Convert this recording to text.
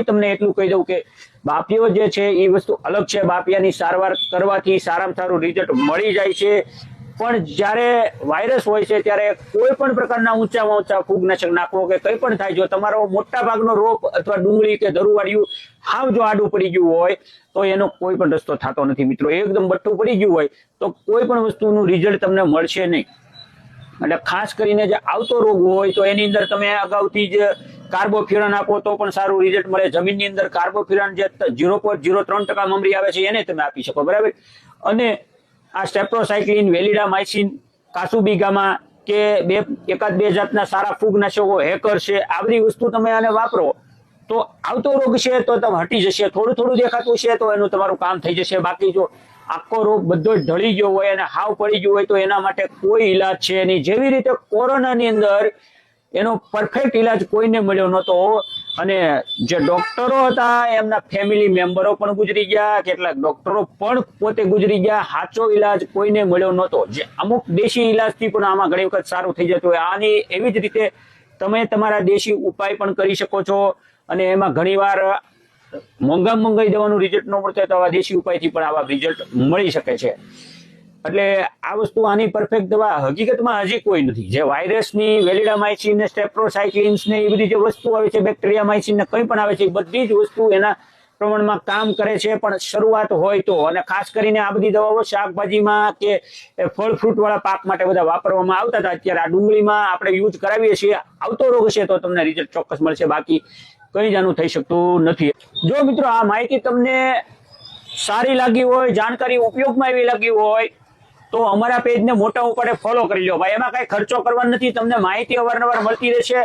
તમને એટલું કહી દઉં કે બાફિયો જે છે એ વસ્તુ અલગ છે। બાફિયાની સારવાર કરવાથી સારામાં સારું રિઝલ્ટ મળી જાય છે, પણ જ્યારે વાયરસ હોય છે ત્યારે કોઈ પણ પ્રકારના ઊંચામાં ઊંચા ફૂગનાશક નાખવો કે કંઈ પણ થાય, જો તમારો મોટા ભાગનો રોપ અથવા ડુંગળી કે ધરુવાળિયું હાવ જો આડું પડી ગયું હોય તો એનો કોઈ પણ રસ્તો થતો નથી મિત્રો। એકદમ બટ્ટું પડી ગયું હોય તો કોઈ પણ વસ્તુનું રિઝલ્ટ તમને મળશે નહીં। એટલે ખાસ કરીને જે આવતો રોગ હોય તો એની અંદર તમે અગાઉથી જ કાર્બોફ્યુરાન આપો તો પણ સારું રિઝલ્ટ મળે। જમીનની અંદર કાર્બોફ્યુરાન જે 0.03% મમરી આવે છે એને તમે આપી શકો, બરાબર। અને આ સ્ટેપ્ટોસાયક્લિન, વેલિડામાઇસિન, કાસુબીગામા કે એકાદ બે જાતના સારા ફૂગનાશકો હેકર છે, આ બધી વસ્તુ તમે આને વાપરો તો આવતો રોગ છે તો તમે હટી જશે। થોડું થોડું દેખાતું છે તો એનું તમારું કામ થઈ જશે। બાકી જો આખો રોગ બધો જ ઢળી ગયો હોય અને હાવ પડી ગયો હોય તો એના માટે કોઈ ઈલાજ છે નહીં। જેવી રીતે કોરોનાની અંદર એનો પરફેક્ટ ઈલાજ કોઈને મળ્યો નહોતો અને જે ડોક્ટરો હતા એમના ફેમિલી મેમ્બરો પણ ગુજરી ગયા, કેટલાક ડોક્ટરો પણ પોતે ગુજરી ગયા, સાચો ઈલાજ કોઈને મળ્યો નહોતો। જે અમુક દેશી ઈલાજથી પણ આમાં ઘણી વખત સારું થઈ જતું હોય। આની એવી જ રીતે તમે તમારા દેશી ઉપાય પણ કરી શકો છો અને એમાં ઘણીવાર મોંઘાઈ દવાનું રિઝલ્ટ ન મળતું તો આવા દેશી ઉપાયથી પણ આવા રિઝલ્ટ મળી શકે છે। એટલે આ વસ્તુ આની પરફેક્ટ દવા હકીકતમાં હજી કોઈ નથી। જે વાયરસની વેલિડામાઇસિન ને સ્ટેપ્ટોસાયક્લિન્સ ને એ બધી જે વસ્તુ આવે છે, બેક્ટેરિયામાઇસિન ને કંઈ પણ આવે છે, એ બધી જ વસ્તુ એના પ્રમાણમાં કામ કરે છે, પણ શરૂઆત હોય તો। અને ખાસ કરીને આ બધી દવાઓ શાકભાજીમાં કે ફળ ફ્રૂટ વાળા પાક માટે બધા વાપરવામાં આવતા હતા। અત્યારે આ ડુંગળીમાં આપણે યુઝ કરાવીએ છીએ। આવતો રોગ હશે તો તમને રિઝલ્ટ ચોક્કસ મળશે, બાકી કઈ જાનું થઈ શકતું નથી। જો મિત્રો આ માહિતી તમને સારી લાગી હોય, જાણકારી ઉપયોગમાં એવી લાગી હોય તો અમારા પેજને મોટા ઉપાડે ફોલો કરી લો ભાઈ। એમાં કઈ ખર્ચો કરવાનો નથી, તમને માહિતી અવારનવાર મળતી રહેશે।